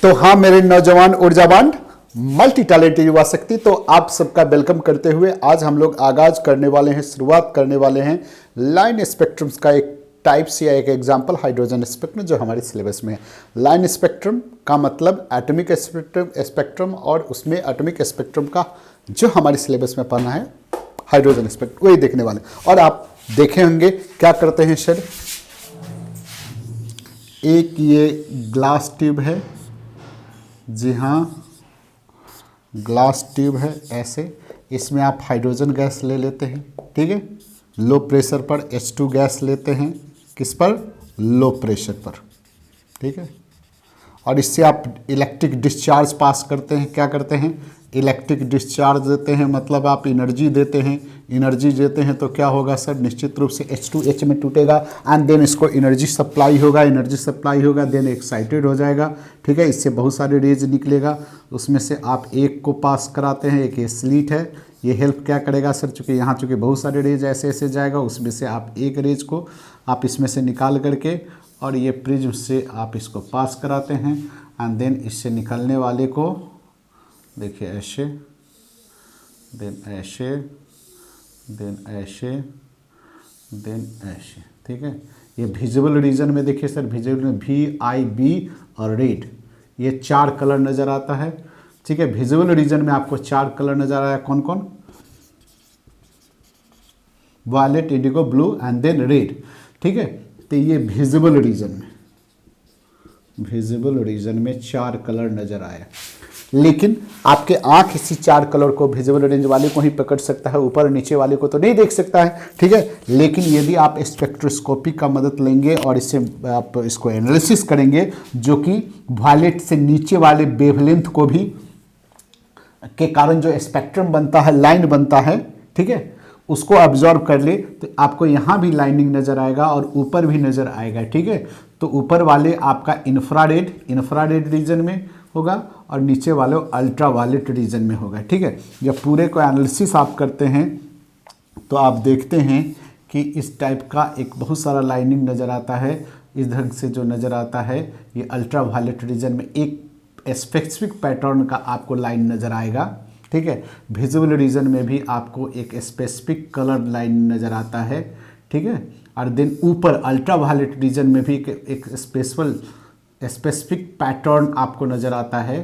तो हाँ मेरे नौजवान ऊर्जावान मल्टी टैलेंटेड युवा शक्ति, तो आप सबका वेलकम करते हुए आज हम लोग आगाज करने वाले हैं, शुरुआत करने वाले हैं लाइन स्पेक्ट्रम्स का एक टाइप्स या एक एग्जांपल हाइड्रोजन स्पेक्ट्रम जो हमारे सिलेबस में है। लाइन स्पेक्ट्रम का मतलब एटॉमिक स्पेक्ट्रम और उसमें एटॉमिक स्पेक्ट्रम का जो हमारे सिलेबस में पढ़ना है हाइड्रोजन स्पेक्ट्रम वही देखने वाले। और आप देखे होंगे क्या करते हैं सर, एक ये ग्लास ट्यूब है, जी हाँ ग्लास ट्यूब है ऐसे, इसमें आप हाइड्रोजन गैस ले लेते हैं, ठीक है। लो प्रेशर पर H2 गैस लेते हैं, किस पर, लो प्रेशर पर, ठीक है। और इससे आप इलेक्ट्रिक डिस्चार्ज पास करते हैं, क्या करते हैं, इलेक्ट्रिक डिस्चार्ज देते हैं, मतलब आप एनर्जी देते हैं। एनर्जी देते हैं तो क्या होगा सर, निश्चित रूप से H2H में टूटेगा एंड देन इसको एनर्जी सप्लाई होगा, एनर्जी सप्लाई होगा देन एक्साइटेड हो जाएगा, ठीक है। इससे बहुत सारे रेज निकलेगा, उसमें से आप एक को पास कराते हैं, एक ये स्लिट है, ये हेल्प क्या करेगा सर, चूँकि यहाँ चूँकि बहुत सारे रेज ऐसे ऐसे जाएगा, उसमें से आप एक रेज को आप इसमें से निकाल करके और ये प्रिज्म से आप इसको पास कराते हैं एंड देन इससे निकलने वाले को देखिए ऐसे, देन ऐसे, देन ऐसे, देन ऐसे, ठीक है। ये विजिबल रीजन में देखिए सर, विजिबल में VIB और रेड, ये 4 कलर नज़र आता है, ठीक है। विजिबल रीजन में आपको 4 कलर नज़र आ रहा है, कौन कौन, violet, indigo, blue and then red, ठीक है। तो ये विजिबल रीजन में, विजिबल रीजन में 4 कलर नज़र आया, लेकिन आपके आंख इसी 4 कलर को विजिबल रेंज वाले को ही पकड़ सकता है, ऊपर नीचे वाले को तो नहीं देख सकता है, ठीक है। लेकिन यदि आप स्पेक्ट्रोस्कोपी का मदद लेंगे और इससे आप इसको एनालिसिस करेंगे, जो कि वायलेट से नीचे वाले वेवलेंथ को भी के कारण जो स्पेक्ट्रम बनता है, लाइन बनता है, ठीक है, उसको ऑब्जर्व कर ले तो आपको यहाँ भी लाइनिंग नज़र आएगा और ऊपर भी नज़र आएगा, ठीक है। तो ऊपर वाले आपका इंफ्रारेड रीजन में होगा और नीचे वाले अल्ट्रा वायलेट रीजन में होगा, ठीक है। जब पूरे को एनालिसिस आप करते हैं तो आप देखते हैं कि इस टाइप का एक बहुत सारा लाइनिंग नज़र आता है, इस ढंग से जो नज़र आता है ये अल्ट्रा वायलेट रीजन में एक स्पेसिफिक पैटर्न का आपको लाइन नज़र आएगा, ठीक है। विजिबल रीजन में भी आपको एक स्पेसिफिक कलर लाइन नज़र आता है, ठीक है। और देन ऊपर अल्ट्रा वायलेट रीजन में भी एक स्पेसिफिक पैटर्न आपको नज़र आता है,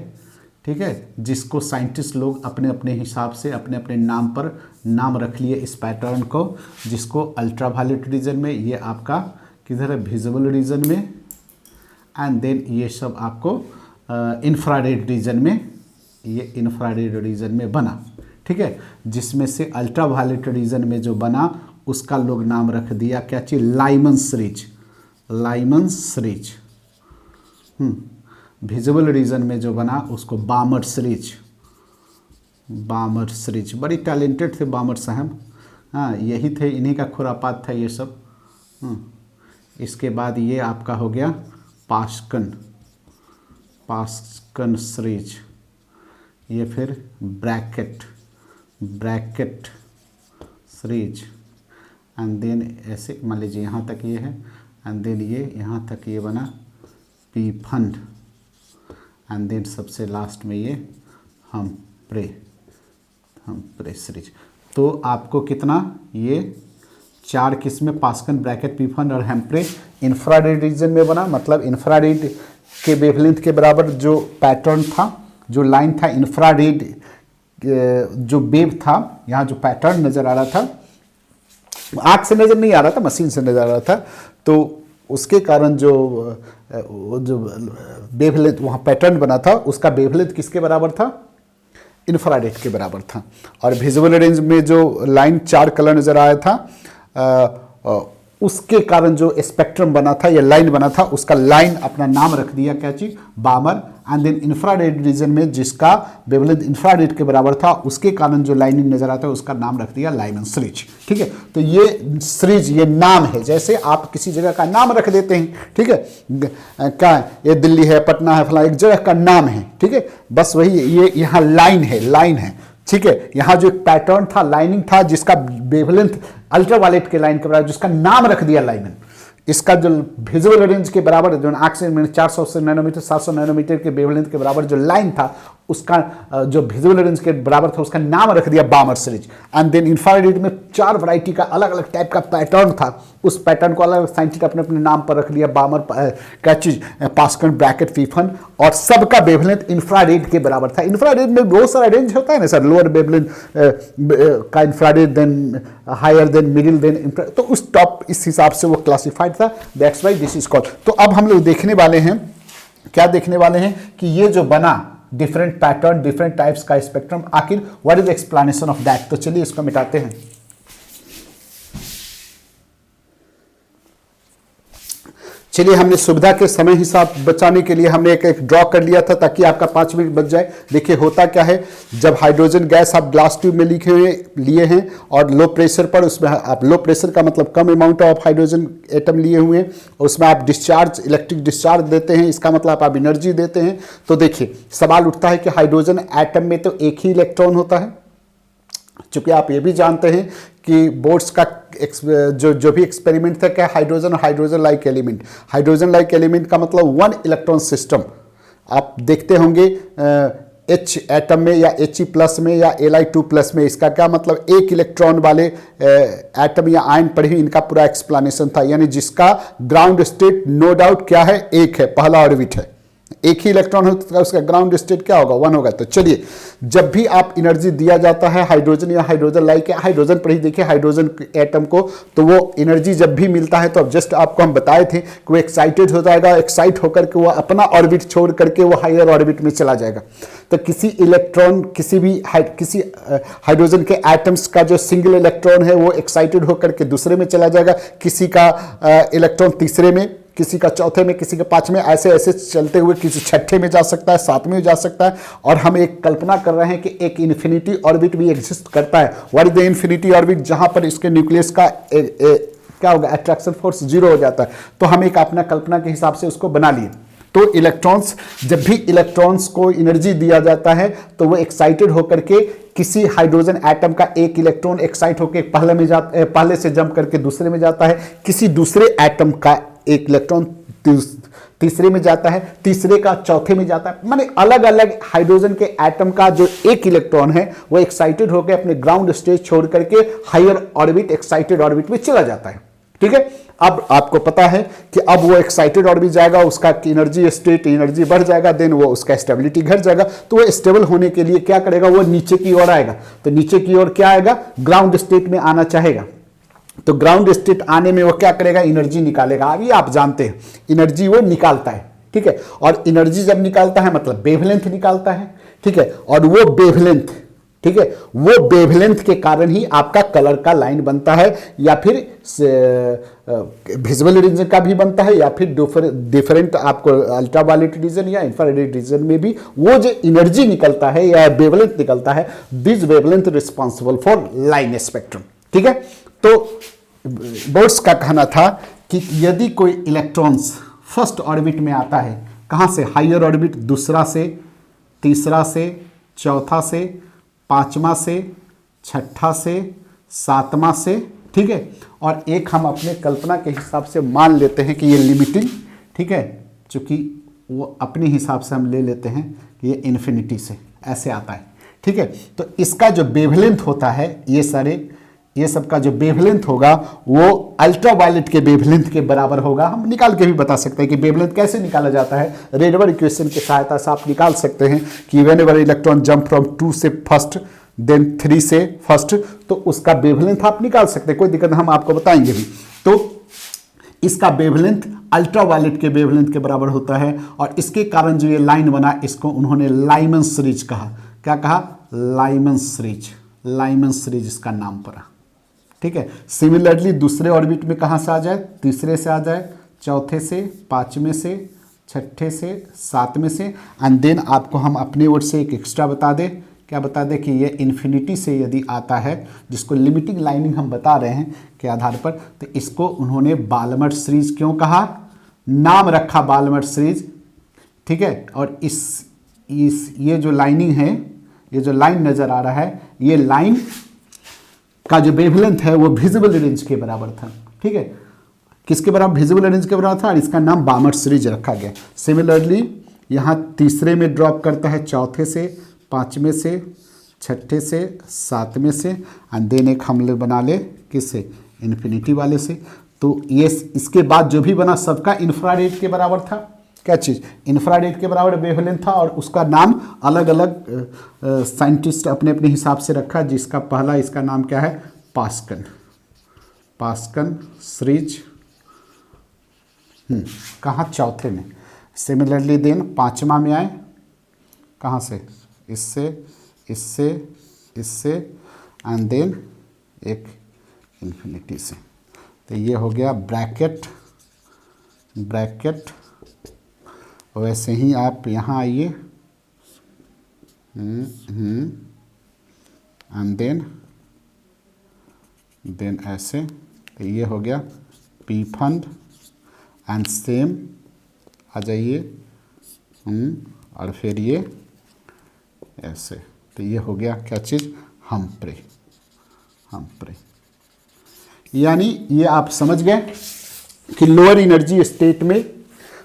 ठीक है, जिसको साइंटिस्ट लोग अपने अपने हिसाब से अपने अपने नाम पर नाम रख लिए इस पैटर्न को, जिसको अल्ट्रा वायलेट रीजन में, ये आपका किधर है, विजिबल रीजन में, एंड देन ये सब आपको इंफ्रारेड रीजन में, ये इंफ्रारेड रीजन में बना, ठीक है। जिसमें से अल्ट्रा वायलेट रीजन में जो बना उसका लोग नाम रख दिया क्या चीज, Lyman series, Lyman series. Visible region में जो बना उसको बामर सीरीज, बामर सीरीज। बड़ी टैलेंटेड थे बामर साहब, हाँ यही थे, इन्हीं का खुरापात था ये सब। इसके बाद ये आपका हो गया पास्कन, पास्कन सीरीज, ये फिर Brackett, Brackett series and then ऐसे मान लीजिए यहाँ तक ये है एंड देन ये यहाँ तक ये बना पी फंड एंड देन सबसे लास्ट में ये हम प्रे सीरीज। तो आपको कितना, ये 4 किस्में पास्कन, ब्रैकेट, पी फंड और हेम्प्रे इंफ्रारेड रीजन में बना, मतलब इंफ्रारेड के वेवलेंथ के बराबर जो पैटर्न था, जो लाइन था, इंफ्रारेड जो वेव था, यहाँ जो पैटर्न नज़र आ रहा था, आँख से नज़र नहीं आ रहा था, मशीन से नज़र आ रहा था, तो उसके कारण जो वेवलेंथ वहाँ पैटर्न बना था उसका वेवलेंथ किसके बराबर था, इंफ्रारेड के बराबर था। और विजिबल रेंज में जो लाइन 4 कलर नज़र आया था उसके कारण जो स्पेक्ट्रम बना था या लाइन बना था उसका लाइन अपना नाम रख दिया क्या चीज, बामर। एंड देन इंफ्रारेड रीजन में जिसका वेवलेंथ इंफ्रारेड के बराबर था उसके कारण जो लाइनिंग नजर आता है उसका नाम रख दिया लाइमन सीरीज, ठीक है। तो ये सीरीज ये नाम है, जैसे आप किसी जगह का नाम रख देते हैं, ठीक है, क्या ये दिल्ली है, पटना है, फला एक जगह का नाम है, ठीक है, बस वही ये यहाँ लाइन है, लाइन है, ठीक है। यहाँ जो एक पैटर्न था, लाइनिंग था, जिसका वेवलेंथ अल्ट्रावायलेट के लाइन के बराबर, जिसका नाम रख दिया लाइमन, इसका जो विजुअल रेंज के बराबर जो आँख से 400 नैनोमीटर 700 नैनोमीटर के वेवलेंथ के बराबर जो लाइन था, उसका जो विजुअल रेंज के बराबर था, उसका नाम रख दिया Balmer series. And then infrared में 4 वैरायटी का अलग अलग टाइप का पैटर्न था, उस पैटर्न को अलग अलग साइंटिस्ट अपने अपने नाम पर रख लिया, बामर, क्या चीज, पास्कल, ब्रैकेट, फीफन, और सबका वेवलेंथ इंफ्रारेड के बराबर था। इंफ्रारेड में बहुत सारा रेंज होता है ना सर, लोअर वेवलेंथ का infrared, then higher, then middle, then तो उस टॉप, इस हिसाब से वो क्लासिफाइड था। That's why this is called. तो अब हम लोग देखने वाले हैं, क्या देखने वाले हैं कि ये जो बना डिफरेंट पैटर्न, डिफरेंट टाइप्स का स्पेक्ट्रम, आखिर what is the explanation of that. तो चलिए इसको मिटाते हैं। चलिए, हमने सुविधा के समय हिसाब बचाने के लिए हमने एक ड्रॉ कर लिया था ताकि आपका 5 मिनट बच जाए। देखिए होता क्या है, जब हाइड्रोजन गैस आप ग्लास ट्यूब में लिए हैं और लो प्रेशर पर, उसमें आप लो प्रेशर का मतलब कम अमाउंट ऑफ हाइड्रोजन एटम लिए हुए हैं, और उसमें आप डिस्चार्ज, इलेक्ट्रिक डिस्चार्ज देते हैं, इसका मतलब आप एनर्जी देते हैं। तो देखिए सवाल उठता है कि हाइड्रोजन एटम में तो एक ही इलेक्ट्रॉन होता है, चूंकि आप ये भी जानते हैं कि बोर्ड्स का जो भी एक्सपेरिमेंट था, क्या हाइड्रोजन और hydrogen like element. Hydrogen like element का मतलब 1 इलेक्ट्रॉन सिस्टम। आप देखते होंगे H एटम में या He+ में या Li2+ में, इसका क्या मतलब, 1 इलेक्ट्रॉन वाले एटम या आयन पर ही इनका पूरा एक्सप्लेनेशन था, यानी जिसका ग्राउंड स्टेट नो डाउट क्या है, 1 है, पहला ऑर्बिट है, एक ही इलेक्ट्रॉन होता है, उसका ग्राउंड स्टेट क्या होगा, 1 होगा। तो चलिए, जब भी आप एनर्जी दिया जाता है हाइड्रोजन या हाइड्रोजन लाइक, हाइड्रोजन पर ही देखिए, हाइड्रोजन एटम को, तो वो एनर्जी जब भी मिलता है, तो अब जस्ट आपको हम बताए थे कि वो एक्साइटेड हो जाएगा, एक्साइट होकर के वो अपना ऑर्बिट छोड़ करके वो हायर ऑर्बिट में चला जाएगा। तो किसी इलेक्ट्रॉन, किसी हाइड्रोजन के एटम्स का जो सिंगल इलेक्ट्रॉन है वो एक्साइटेड होकर के दूसरे में चला जाएगा, किसी का इलेक्ट्रॉन तीसरे में, किसी का चौथे में, किसी के 5वें, ऐसे ऐसे चलते हुए किसी 6ठे में जा सकता है, 7वें में जा सकता है। और हम एक कल्पना कर रहे हैं कि एक इन्फिनिटी ऑर्बिट भी एग्जिस्ट करता है। What is the infinity orbit, जहां पर इसके न्यूक्लियस का क्या होगा, अट्रैक्शन फोर्स 0 हो जाता है। तो हम एक अपना कल्पना के हिसाब से उसको बना लिए। तो इलेक्ट्रॉन्स, जब भी इलेक्ट्रॉन्स को एनर्जी दिया जाता है तो वो एक्साइटेड होकर के किसी हाइड्रोजन एटम का एक इलेक्ट्रॉन एक्साइट होकर पहले से जंप करके दूसरे में जाता है, किसी दूसरे एटम का एक इलेक्ट्रॉन तीसरे में जाता है, तीसरे का चौथे में जाता है। माने अलग अलग हाइड्रोजन के एटम का जो एक इलेक्ट्रॉन है वो एक्साइटेड होकर अपने ग्राउंड स्टेज छोड़ करके हायर ऑर्बिट, एक्साइटेड ऑर्बिट में चला जाता है। ठीक है, अब आपको पता है कि अब वो एक्साइटेड ऑर्बिट जाएगा, उसका एनर्जी स्टेट, एनर्जी बढ़ जाएगा, देन वो उसका स्टेबिलिटी घट जाएगा। तो वो स्टेबल होने के लिए क्या करेगा, वो नीचे की ओर आएगा। तो नीचे की ओर क्या आएगा, ग्राउंड स्टेट में आना चाहेगा। तो ग्राउंड स्टेट आने में वो क्या करेगा, एनर्जी निकालेगा। अभी आप जानते हैं एनर्जी वो निकालता है, ठीक है। और एनर्जी जब निकालता है मतलब वेवलेंथ निकालता है, ठीक है। और वो वेवलेंथ, ठीक है, वो वेवलेंथ के कारण ही आपका कलर का लाइन बनता है, या फिर विजुअल रीजन का भी बनता है, या फिर डिफरेंट आपको अल्ट्रावायलेट रीजन या इंफ्रारेड रीजन में भी वो जो एनर्जी निकलता है या वेवलेंथ निकलता है, this wavelength responsible for line spectrum. ठीक है, तो बोर्ड्स का कहना था कि यदि कोई इलेक्ट्रॉन्स फर्स्ट ऑर्बिट में आता है, कहाँ से, हायर ऑर्बिट, दूसरा से, तीसरा से, चौथा से, 5वां से, 6ठा से, 7वां से, ठीक है। और एक हम अपने कल्पना के हिसाब से मान लेते हैं कि ये लिमिटिंग, ठीक है, चूंकि वो अपने हिसाब से हम ले लेते हैं कि ये इन्फिनिटी से ऐसे आता है, ठीक है। तो इसका जो वेवलेंथ होता है, ये सब का जो वेवलेंथ होगा वो अल्ट्रावायलेट के वेवलेंथ के बराबर होगा। हम निकाल के भी बता सकते हैं कि वेवलेंथ कैसे निकाला जाता है, रेडबर्ग इक्वेशन की सहायता से आप निकाल सकते हैं कि व्हेनेवर इलेक्ट्रॉन जंप फ्रॉम 2 से फर्स्ट, देन 3 से फर्स्ट, तो उसका वेवलेंथ आप निकाल सकते हैं, कोई दिक्कत नहीं, हम आपको बताएंगे भी। तो इसका वेवलेंथ अल्ट्रावायलेट के वेवलेंथ के बराबर होता है, और इसके कारण जो ये लाइन बना, इसको उन्होंने लाइमन सीरीज कहा। क्या कहा, लाइमन सीरीज, लाइमन सीरीज इसका नाम पड़ा, ठीक है। सिमिलरली दूसरे ऑर्बिट में कहाँ से आ जाए, तीसरे से आ जाए, चौथे से, 5वें से, 6ठे से, 7वें से, एंड देन आपको हम अपने ओर से एक एक्स्ट्रा बता दें। क्या बता दें कि ये इन्फिनिटी से यदि आता है, जिसको लिमिटिंग लाइनिंग हम बता रहे हैं के आधार पर, तो इसको उन्होंने बाल्मर सीरीज क्यों कहा, नाम रखा बाल्मर सीरीज, ठीक है। और इस ये जो लाइनिंग है, ये जो लाइन नजर आ रहा है, ये लाइन का जो वेवलेंथ है वो विजिबल रेंज के बराबर था, ठीक है। किसके बराबर, विजिबल रेंज के बराबर था और इसका नाम बामर सीरीज रखा गया। सिमिलरली यहाँ तीसरे में ड्रॉप करता है, चौथे से, पाँचवें से, छठे से, सातवें से, एंड देन एक हम लोग बना ले किससे, इन्फिनिटी वाले से। तो ये इसके बाद जो भी बना सबका इंफ्रारेड के बराबर था। क्या चीज़, इंफ्रारेड के बराबर वेवलेंथ था, और उसका नाम अलग अलग साइंटिस्ट अपने अपने हिसाब से रखा, जिसका पहला इसका नाम क्या है, पास्कन, पास्कन सीरीज। कहाँ, चौथे में। सिमिलरली देन पाँचवा में आए, कहाँ से, इससे, इससे, इससे, एंड देन एक इन्फिनिटी से। तो ये हो गया ब्रैकेट, ब्रैकेट। वैसे ही आप यहाँ आइए, एंड देन ऐसे। तो ये हो गया पी फंड, एंड सेम आ जाइए, और फिर ये ऐसे। तो ये हो गया क्या चीज़, हम्फ्रे, हम्फ्रे। यानी ये आप समझ गए कि लोअर एनर्जी स्टेट में,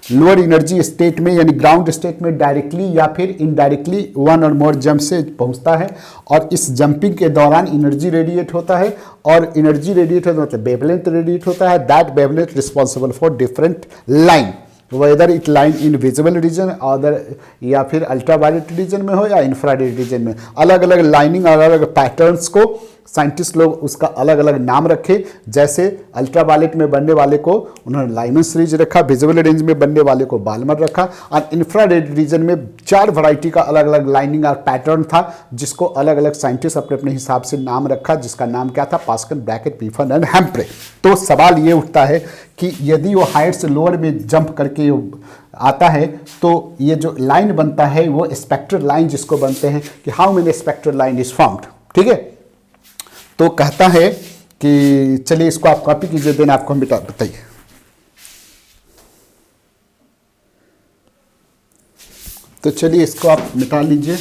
लोअर एनर्जी स्टेट में यानी ग्राउंड स्टेट में डायरेक्टली या फिर इनडायरेक्टली वन और मोर जंप से पहुंचता है, और इस जंपिंग के दौरान एनर्जी रेडिएट होता है, और एनर्जी रेडिएट होता है मतलब वेवलेंथ रेडिएट होता है। That wavelength responsible for different line, whether it line in visible region other, या फिर अल्ट्रावायलेट रीजन में हो या इंफ्रारेड रीजन में। अलग अलग लाइनिंग और अलग अलग पैटर्न्स को साइंटिस्ट लोग उसका अलग अलग नाम रखे। जैसे अल्ट्रावायलेट में बनने वाले को उन्होंने लाइमन सीरीज रखा, विजिबल रेंज में बनने वाले को बाल्मर रखा, और इंफ्रारेड रीजन में 4 वैरायटी का अलग अलग लाइनिंग और पैटर्न था, जिसको अलग अलग साइंटिस्ट अपने अपने हिसाब से नाम रखा, जिसका नाम क्या था, पास्कन, ब्रैकेट, पीफन एंड हम्फ्रे। तो सवाल ये उठता है कि यदि वो हाइट से लोअर में जंप करके आता है तो ये जो लाइन बनता है वो स्पेक्ट्रल लाइन जिसको बनते हैं कि how many spectral line is formed. ठीक है, तो कहता है कि चलिए इसको आप कॉपी कीजिए, देन आपको हम बताइए। तो चलिए इसको आप मिटा लीजिए।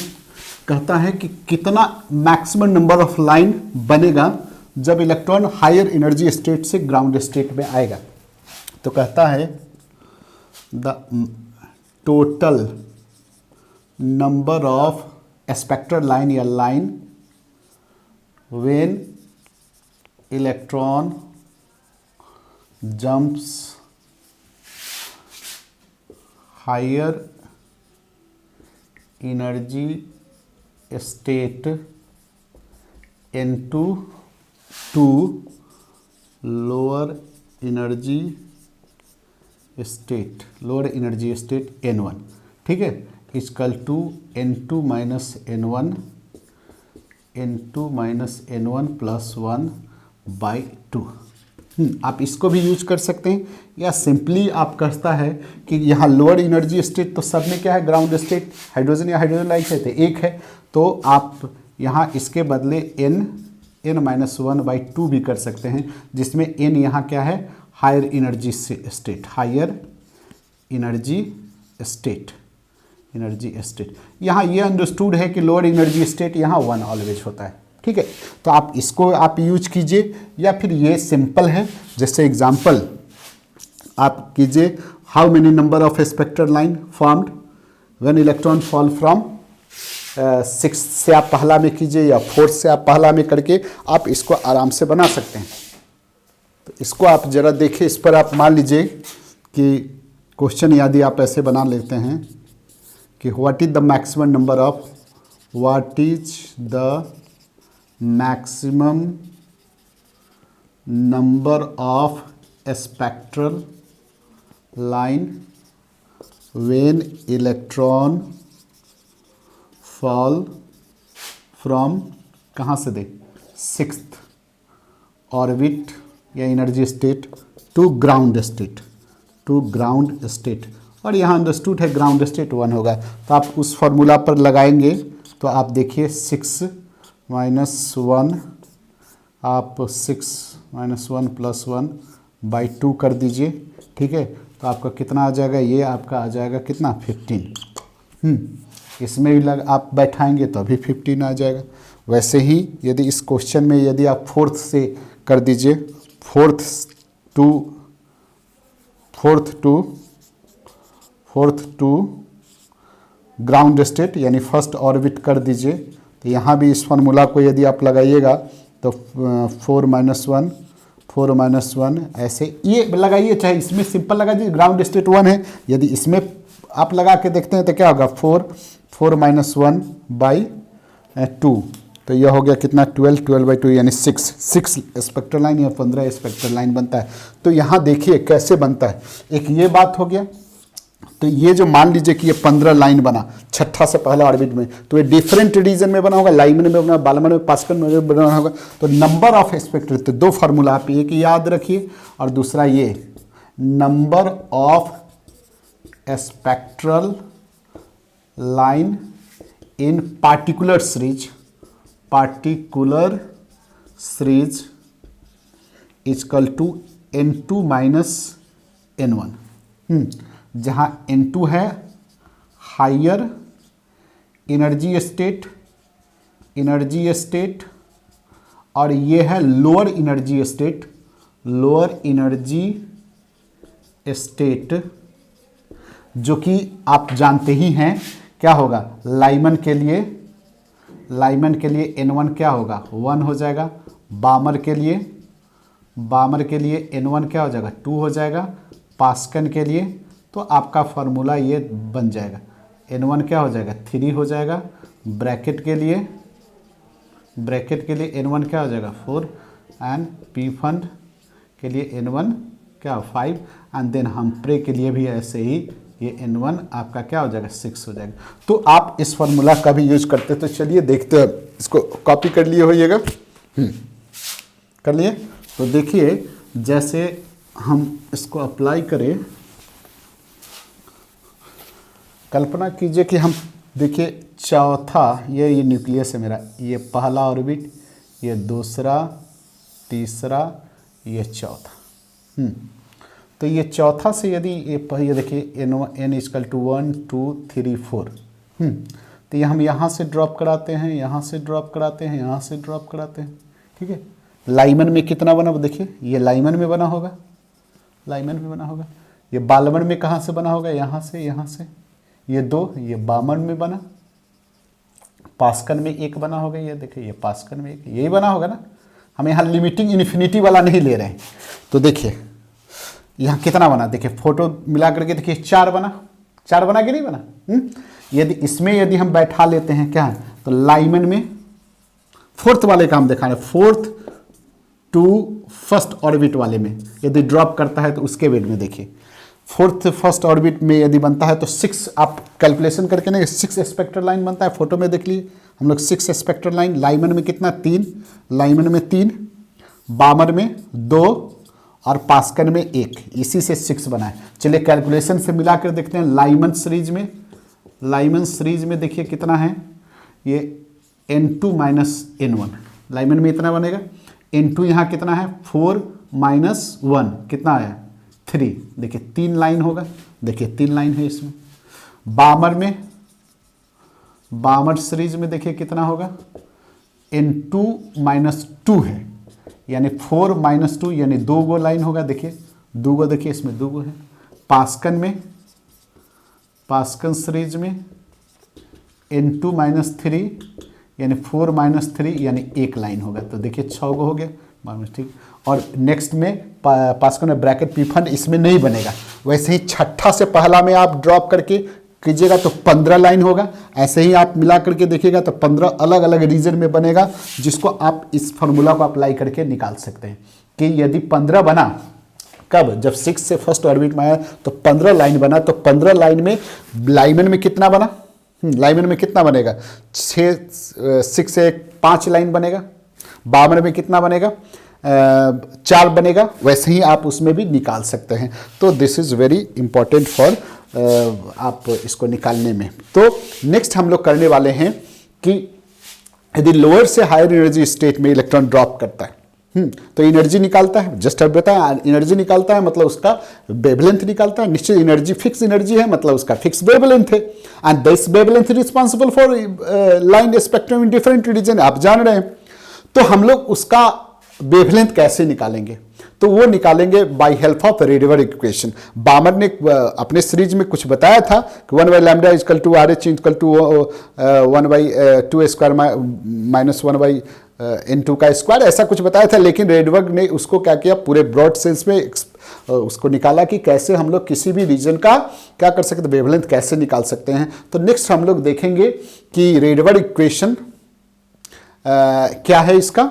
कहता है कि कितना मैक्सिमम नंबर ऑफ लाइन बनेगा जब इलेक्ट्रॉन हायर एनर्जी स्टेट से ग्राउंड स्टेट में आएगा। तो कहता है the total number of spectral line या line when electron jumps higher energy state into to lower energy state, lower energy state n1, ठीक है, equal to n2 minus n1 n2 minus n1 plus 1/2। आप इसको भी use कर सकते हैं, या सिंपली आप कहता है कि यहाँ लोअर एनर्जी स्टेट तो सब में क्या है, ग्राउंड स्टेट, हाइड्रोजन या हाइड्रोजन लाइक है तो एक है, तो आप यहाँ इसके बदले n माइनस 1/2 भी कर सकते हैं, जिसमें n यहाँ क्या है, higher energy state, higher energy state, energy state. यहाँ ये अंडरस्टूड है कि लोअर एनर्जी स्टेट यहाँ 1 ऑलवेज होता है। ठीक है, तो आप इसको आप यूज कीजिए, या फिर ये सिंपल है, जैसे एग्जांपल आप कीजिए, how many number of spectral line formed when electron fall from 6 से आप पहला में कीजिए, या 4 से आप पहला में करके आप इसको आराम से बना सकते हैं। तो इसको आप ज़रा देखिए, इस पर आप मान लीजिए कि क्वेश्चन यदि आप ऐसे बना लेते हैं कि what is the maximum number of, what is the maximum number of spectral line when electron fall from, कहाँ से दे, 6th ऑर्बिट या energy state to ground state, to ground state, और यहाँ अंडरस्टूड है ग्राउंड स्टेट 1 होगा। तो आप उस फॉर्मूला पर लगाएंगे तो आप देखिए 6 माइनस 1, आप 6 माइनस 1 प्लस 1/2 कर दीजिए। ठीक है, तो आपका कितना आ जाएगा, ये आपका आ जाएगा कितना, 15। इसमें भी आप बैठाएंगे तो अभी 15 आ जाएगा। वैसे ही यदि इस क्वेश्चन में यदि आप 4th से कर दीजिए, 4th to fourth to ground state यानी फर्स्ट ऑर्बिट कर दीजिए। तो यहाँ भी इस फार्मूला को यदि आप लगाइएगा तो 4 - 1 ऐसे ये लगाइए, चाहे इसमें सिंपल लगा दीजिए, ग्राउंड स्टेट 1 है। यदि इसमें आप लगा के देखते हैं तो क्या होगा, 4 - 1/2, तो यह हो गया कितना 12/2 यानी 6 स्पेक्ट्रल लाइन या 15 स्पेक्ट्रल लाइन बनता है। तो यहाँ देखिए कैसे बनता है, एक ये बात हो गया। तो ये जो मान लीजिए कि ये 15 लाइन बना छठा से पहला ऑर्बिट में, तो ये डिफरेंट रीजन में बना होगा, लाइमन में बना, बालमन में, पास्कल में बना होगा। तो नंबर ऑफ स्पेक्ट्रल, तो दो फार्मूला आप एक याद रखिए और दूसरा ये number of spectral line in particular series equal to n2 - n1, जहाँ n2 है हायर एनर्जी स्टेट और ये है लोअर एनर्जी स्टेट, जो कि आप जानते ही हैं क्या होगा, लाइमन के लिए n1 क्या होगा 1 हो जाएगा, बामर के लिए n1 क्या हो जाएगा 2 हो जाएगा, पास्कल के लिए तो आपका फार्मूला ये बन जाएगा, n1 क्या हो जाएगा 3 हो जाएगा, ब्रैकेट के लिए n1 क्या हो जाएगा 4 एंड पी फंड के लिए n1 क्या 5 एंड देन हम प्रे के लिए भी ऐसे ही ये n1 आपका क्या हो जाएगा 6 हो जाएगा। तो आप इस फार्मूला का भी यूज करते, तो चलिए देखते हैं, इसको कॉपी कर लिए होइएगा, कर लिए। तो देखिए जैसे हम इसको अप्लाई करें, कल्पना कीजिए कि हम देखिए चौथा ये न्यूक्लियस है मेरा, ये पहला ऑर्बिट, ये दूसरा, तीसरा, ये चौथा। तो ये चौथा से यदि ये देखिए n इक्वल टू 1 2 3 4, तो ये हम यहाँ से ड्रॉप कराते हैं, यहाँ से ड्रॉप कराते हैं, यहाँ से ड्रॉप कराते हैं, ठीक है। लाइमन में कितना बना, देखिए ये लाइमन में बना होगा, ये बालमन में कहाँ से बना होगा, यहाँ से, ये 2, ये बामन में बना, पास्कल में 1 बना होगा, ये देखिए ये पास्कल में 1, यही बना होगा ना। हम यहाँ लिमिटिंग इन्फिनिटी वाला नहीं ले रहे हैं। तो देखिए यहाँ कितना बना, देखिए फोटो मिला करके देखिए 4 बना कि नहीं बना। यदि इसमें यदि हम बैठा लेते हैं क्या, तो लाइमन में फोर्थ वाले का हम दिखा रहे हैं, फोर्थ टू फर्स्ट ऑर्बिट वाले में यदि ड्रॉप करता है तो उसके वेट में देखिए, फर्स्ट ऑर्बिट में यदि बनता है तो 6, आप कैलकुलेशन करके ना 6 स्पेक्ट्रल लाइन बनता है। फोटो में देख लिए हम लोग 6 स्पेक्ट्रल लाइन, लाइमन में कितना 3, बामर में 2 और पास्कल में 1, इसी से 6 बना है। चलिए कैलकुलेशन से मिला कर देखते हैं। लाइमन सीरीज में देखिए कितना है, ये n2 - n1, लाइमन में इतना बनेगा, n2 यहाँ कितना है 4 - 1 कितना आया 3, देखिए 3 लाइन होगा, देखिए 3 लाइन है इसमें। बामर सीरीज में देखिए कितना होगा, n2 - 2 है, यानी 4 - 2 यानी 2 गो लाइन होगा, देखिए 2 गो, देखिए इसमें 2 गो है। पास्कल सीरीज में n2 - 3 यानी 4 - 3 यानी 1 लाइन होगा, तो देखिए 6 गो हो गया, ठीक। और नेक्स्ट में पास्कल में ब्रैकेट पी फंड इसमें नहीं बनेगा। वैसे ही छठा से पहला में आप ड्रॉप करके कीजिएगा तो 15 लाइन होगा, ऐसे ही आप मिला करके देखिएगा तो 15 अलग अलग रीजन में बनेगा, जिसको आप इस फार्मूला को अप्लाई करके निकाल सकते हैं कि यदि 15 बना, कब, जब 6 से फर्स्ट ऑर्बिट में आया तो 15 लाइन बना, तो 15 लाइन में लाइमन में कितना बना, लाइमन में कितना बनेगा 6 से 5 लाइन बनेगा, बामन में कितना बनेगा 4 बनेगा, वैसे ही आप उसमें भी निकाल सकते हैं। तो this is very important for आप इसको निकालने में। तो नेक्स्ट हम लोग करने वाले हैं कि यदि लोअर से हायर एनर्जी स्टेट में इलेक्ट्रॉन ड्रॉप करता है तो एनर्जी निकालता है, जस्ट अब बताया, एनर्जी निकालता है मतलब उसका वेवलेंथ निकालता है, निश्चित एनर्जी फिक्स एनर्जी है मतलब उसका फिक्स वेवलेंथ है, and this wavelength responsible for line spectrum in different region, आप जान रहे हैं। तो हम लोग उसका वेवलेंथ कैसे निकालेंगे, तो वो निकालेंगे by help of Rydberg equation. Balmer ने अपने सीरीज में कुछ बताया था कि 1/λ equal to RH equal to 1/2 square minus 1/n2 का स्क्वायर, ऐसा कुछ बताया था। लेकिन रेडवर्ड ने उसको क्या किया, पूरे ब्रॉड सेंस में उसको निकाला कि कैसे हम लोग किसी भी रीजन का क्या कर सकते हैं, वेवलेंथ कैसे निकाल सकते हैं। तो नेक्स्ट हम लोग देखेंगे कि रेडवर्ड इक्वेशन क्या है इसका,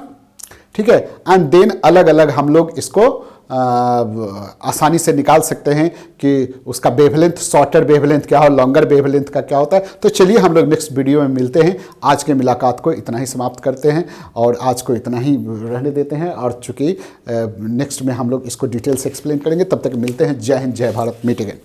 ठीक है। एंड देन अलग अलग हम लोग इसको आसानी से निकाल सकते हैं कि उसका वेवलेंथ, शॉर्टर वेवलेंथ क्या हो, लॉन्गर वेवलेंथ का क्या होता है। तो चलिए हम लोग नेक्स्ट वीडियो में मिलते हैं। आज के मुलाकात को इतना ही समाप्त करते हैं और आज को इतना ही रहने देते हैं। और चूंकि नेक्स्ट में हम लोग इसको डिटेल से एक्सप्लेन करेंगे, तब तक मिलते हैं। जय हिंद, जय भारत, मीट अगेन।